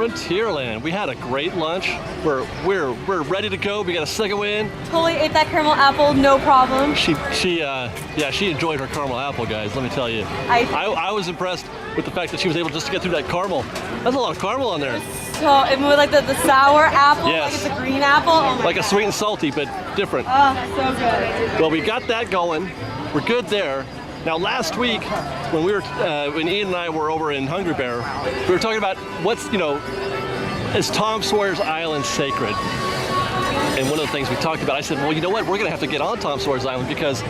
Frontierland. We had a great lunch. We're ready to go. We got a second win. Totally ate that caramel apple, no problem. She enjoyed her caramel apple, guys. Let me tell you. I was impressed with the fact that she was able just to get through that caramel. That's a lot of caramel on there. So it was like the sour apple, yes. like it's a green apple. Oh my like God. A sweet and salty, but different. Oh, so good. Well, we got that going. We're good there. Now, last week, when when Ian and I were over in Hungry Bear, we were talking about is Tom Sawyers Island sacred? And one of the things we talked about, I said, well, you know what? We're going to have to get on Tom Sawyers Island because,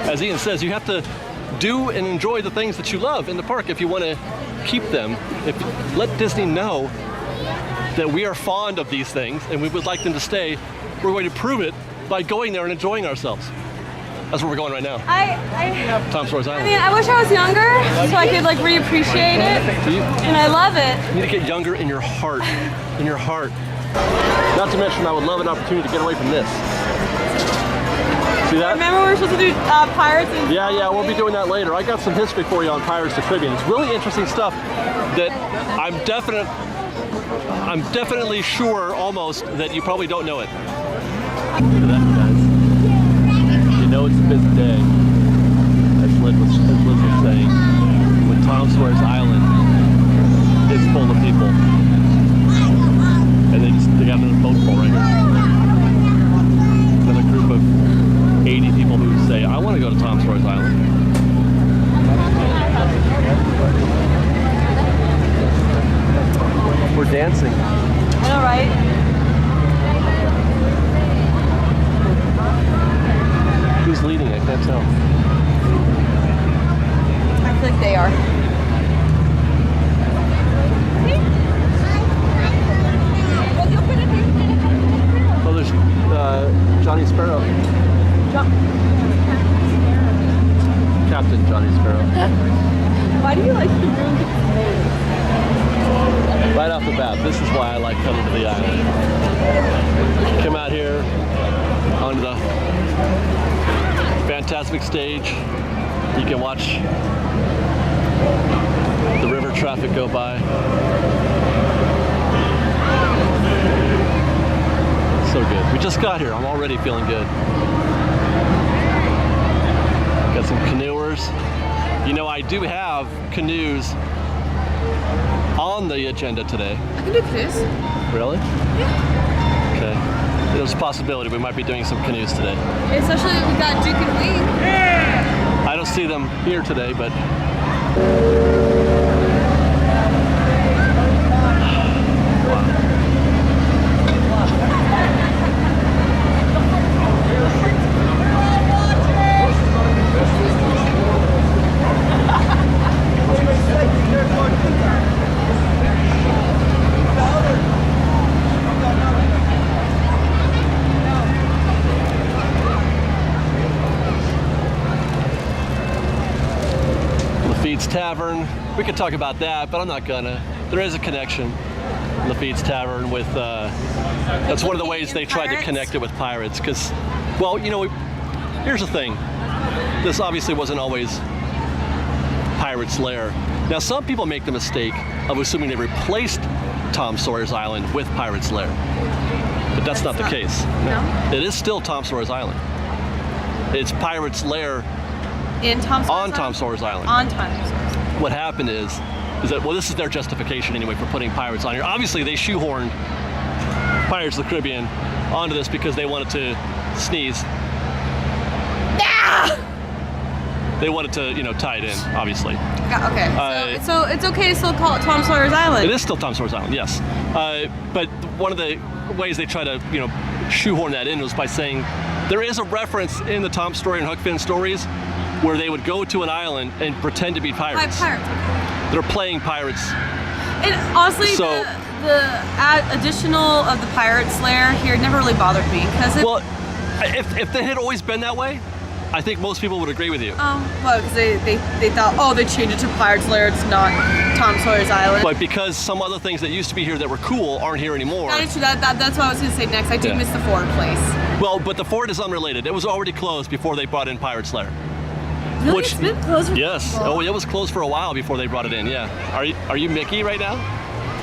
as Ian says, you have to do and enjoy the things that you love in the park if you want to keep them. Let Disney know that we are fond of these things and we would like them to stay. We're going to prove it by going there and enjoying ourselves. That's where we're going right now. Tom Sawyers Island. I mean, I wish I was younger so I could like reappreciate it. And I love it. You need to get younger in your heart. In your heart. Not to mention, I would love an opportunity to get away from this. See that? Remember we were supposed to do Pirates and Yeah, we'll be doing that later. I got some history for you on Pirates of the Caribbean. It's really interesting stuff that I'm definitely sure almost that you probably don't know it. Look at that, guys. You know it's a busy day, as Liz was saying, when Tom Sawyers Island is full of people. And they got another boat full right here. Another group of 80 people who say, I want to go to Tom Sawyers Island. We're dancing. I know, right? Who's leading? I can't tell. I feel like they are. Oh, there's Johnny Sparrow. Captain Johnny Sparrow. Why do you like the room? Right off the bat, this is why I like coming to the island. Come out here onto the fantastic stage. You can watch the river traffic go by. So good. We just got here. I'm already feeling good. Got some canoers. You know, I do have canoes on the agenda today. I can do canoes. Really? Yeah. Okay. There's a possibility we might be doing some canoes today. Especially if we got Duke and Wing. I don't see them here today, but Tavern. We could talk about that, but I'm not gonna. There is a connection. Lafitte's Tavern with, that's one of the ways they tried to connect it with pirates, because, well, you know, here's the thing. This obviously wasn't always Pirates' Lair. Now, some people make the mistake of assuming they replaced Tom Sawyers Island with Pirates' Lair, but that's not the case. No? It is still Tom Sawyers Island. It's Pirates' Lair In Tom Sawyers on Tom Sawyers Island. On Tom Sawyers. What happened is that, well, this is their justification anyway for putting pirates on here. Obviously, they shoehorned Pirates of the Caribbean onto this because they wanted to sneeze. Ah! They wanted to, you know, tie it in, obviously. Yeah, okay. So it's okay to still call it Tom Sawyers Island. It is still Tom Sawyers Island, yes. But one of the ways they try to, you know, shoehorn that in was by saying there is a reference in the Tom Sawyer and Huck Finn stories where they would go to an island and pretend to be pirates. They're playing pirates. And honestly, so, the additional of the Pirates' Lair here never really bothered me because well, if it had always been that way, I think most people would agree with you. Well, because they thought, oh, they changed it to Pirates' Lair. It's not Tom Sawyer's Island. But because some other things that used to be here that were cool aren't here anymore. That is true. That's what I was going to say next. I do miss the Ford place. Well, but the Ford is unrelated. It was already closed before they brought in Pirates' Lair. Really? It's been closed for yes. Oh, it was closed for a while before they brought it in. Yeah. Are you Mickey right now?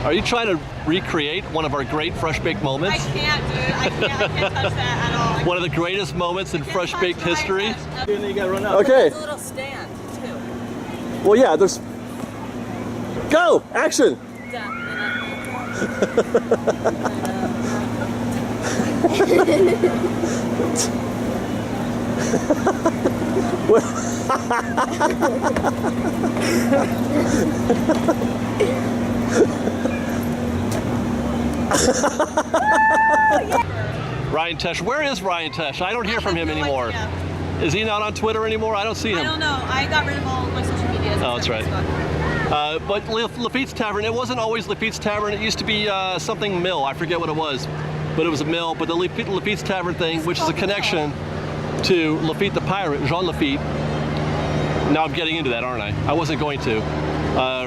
Are you trying to recreate one of our great fresh baked moments? I can't, dude. I can't touch that at all. One of the greatest moments in fresh baked history. You gotta run out. Okay. There's a little stand, too. Well, yeah, there's. Go! Action! Ryan Tesh, where is Ryan Tesh? I don't hear from him anymore. Is he not on Twitter anymore? I don't see him. I don't know. I got rid of all of my social media. Oh, that's right. But Lafitte's Tavern, it wasn't always Lafitte's Tavern. It used to be something mill. I forget what it was. But it was a mill. But the Lafitte's Tavern thing, which is a connection to Lafitte the pirate, Jean Lafitte. Now I'm getting into that, aren't I? I wasn't going to.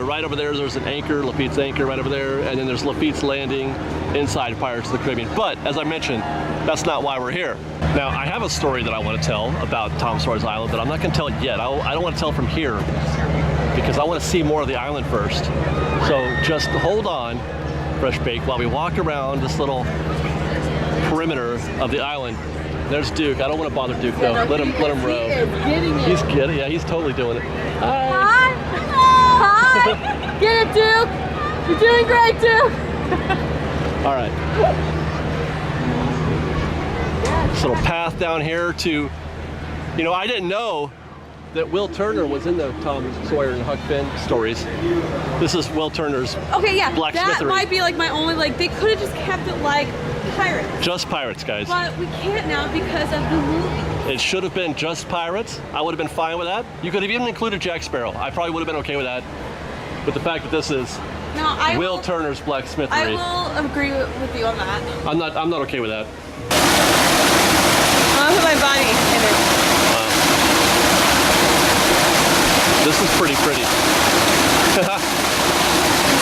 Right over there's an anchor, Lafitte's Anchor right over there. And then there's Lafitte's Landing inside Pirates of the Caribbean. But as I mentioned, that's not why we're here. Now, I have a story that I want to tell about Tom Sawyers Island, but I'm not going to tell it yet. I don't want to tell it from here because I want to see more of the island first. So just hold on, Fresh Baked, while we walk around this little perimeter of the island. There's Duke. I don't want to bother Duke though. Let him row. He's getting it. Yeah, he's totally doing it. Hi. Hi. Get it, Duke. You're doing great, Duke. All right. This little path down here to, you know, I didn't know that Will Turner was in the Tom Sawyer and Huck Finn stories. This is Will Turner's Okay, yeah, blacksmithery. that might be like my only, like, they could have just kept it like Pirates. Just Pirates, guys. But we can't now because of the movie. It should have been just Pirates. I would have been fine with that. You could have even included Jack Sparrow. I probably would have been okay with that. But the fact that this is Will Turner's blacksmithery. I will agree with you on that. I'm not okay with that. I'll put my body in it. This is pretty. See,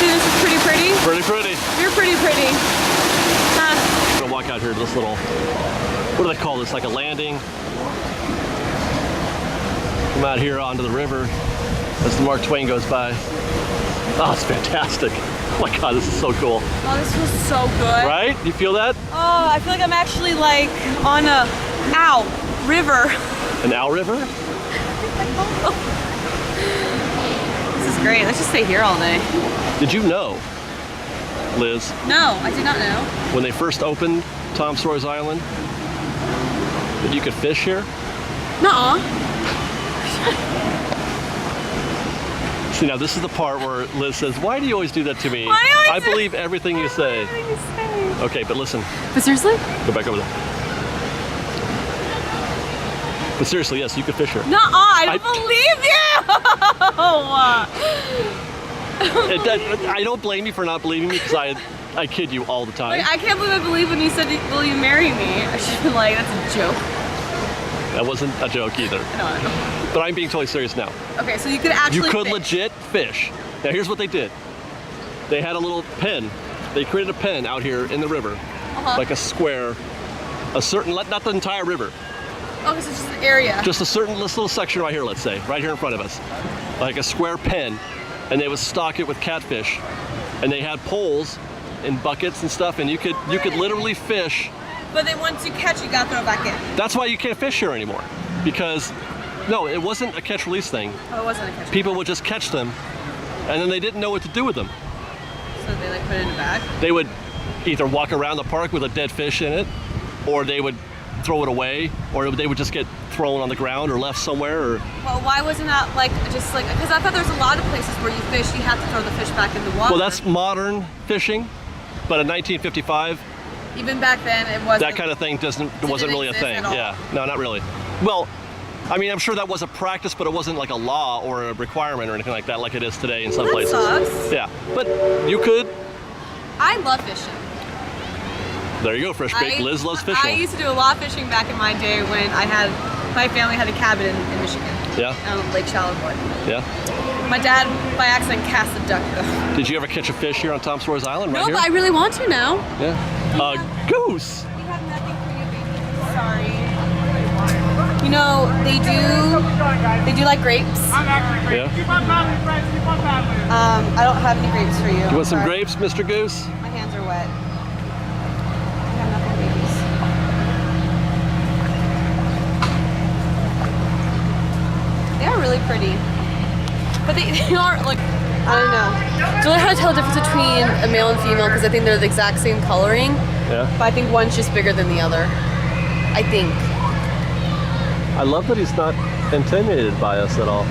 this is pretty. Pretty. You're pretty. I'm gonna walk out here to this little, what do they call this? Like a landing. Come out here onto the river as the Mark Twain goes by. Oh, it's fantastic. Oh my God, this is so cool. Oh, this feels so good. Right? You feel that? Oh, I feel like I'm actually like on a river. An owl river? This is great. Let's just stay here all day. Did you know, Liz? No, I did not know. When they first opened Tom Sawyers Island, that you could fish here? Nuh-uh. See, now this is the part where Liz says, "Why do you always do that to me? Why do you I always do- believe everything you say." What do you say? Okay, but listen. But seriously? Go back over there. But seriously, yes, you could fish here. Nuh-uh, I don't believe you! I don't blame you for not believing me because I kid you all the time. Like, I can't believe I believe when you said, will you marry me? I should have been like, that's a joke. That wasn't a joke either. No. But I'm being totally serious now. Okay, so you could actually You could fish. legit fish. Now here's what they did. They had a little pen. They created a pen out here in the river, like a square, a certain, not the entire river. Oh, this is just an area. Just a certain this little section right here, let's say, right here in front of us. Like a square pen, and they would stock it with catfish. And they had poles and buckets and stuff, and you could literally fish. But then once you catch, you gotta throw it back in. That's why you can't fish here anymore. Because, no, it wasn't a catch-release thing. Oh, it wasn't a catch. People would just catch them, and then they didn't know what to do with them. So they like put it in a bag? They would either walk around the park with a dead fish in it, or they would throw it away, or they would just get thrown on the ground or left somewhere. Or Well, why wasn't that like, just like, because I thought there's a lot of places where you fish, you have to throw the fish back in the water. well, that's modern fishing, but in 1955, Even back then, it wasn't. that kind of thing wasn't really a exist thing. at all. Yeah, no, not really. Well, I mean, I'm sure that was a practice, but it wasn't like a law or a requirement or anything like that, like it is today in some That places. sucks. Yeah, but you could. I love fishing. There you go, Fresh Baked. Liz loves fishing. I used to do a lot of fishing back in my day when my family had a cabin in Michigan. Yeah. Lake Charlevoix. Yeah. My dad, by accident, cast a duck though. Did you ever catch a fish here on Tom Sawyers Island? Right No, here? but I really want to now. Yeah. Goose. We have nothing for you, baby. Sorry. You No, they do like grapes. Yeah. I don't have any grapes for you. You want some Sorry. grapes, Mr. Goose? My hands are wet. I have nothing babies. They are really pretty. But they are like, I don't know. It's really hard to tell the difference between a male and female because I think they're the exact same coloring. Yeah. But I think one's just bigger than the other. I think. I love that he's not intimidated by us at all.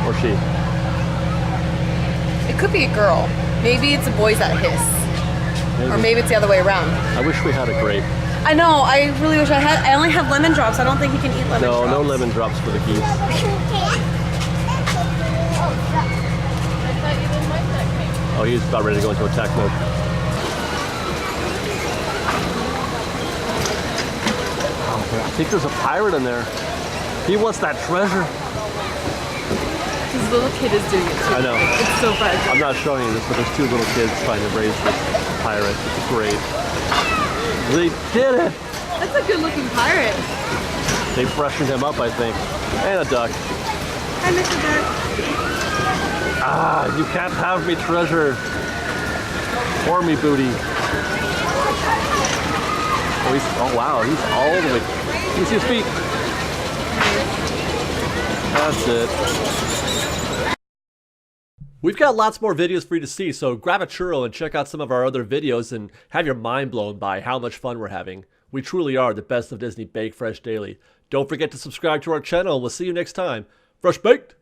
Or she. It could be a girl. Maybe it's the boys that hiss. Maybe. Or maybe it's the other way around. I wish we had a grape. I know, I really wish I had. I only have lemon drops. I don't think he can eat lemon drops. No lemon drops for the geese. Oh, he's about ready to go into attack mode. Oh, I think there's a pirate in there. He wants that treasure. His little kid is doing it too. I know. It's so fragile. I'm not showing you this, but there's two little kids trying to raise this pirate. It's great. They did it! That's a good looking pirate. They freshened him up, I think. And a duck. Hi, Mr. Duck. Ah, you can't have me treasure. Or me booty. Oh wow, he's all the way. Can you see his feet? That's it. We've got lots more videos for you to see, so grab a churro and check out some of our other videos and have your mind blown by how much fun we're having. We truly are the best of Disney Bake Fresh Daily. Don't forget to subscribe to our channel and we'll see you next time. Fresh Baked!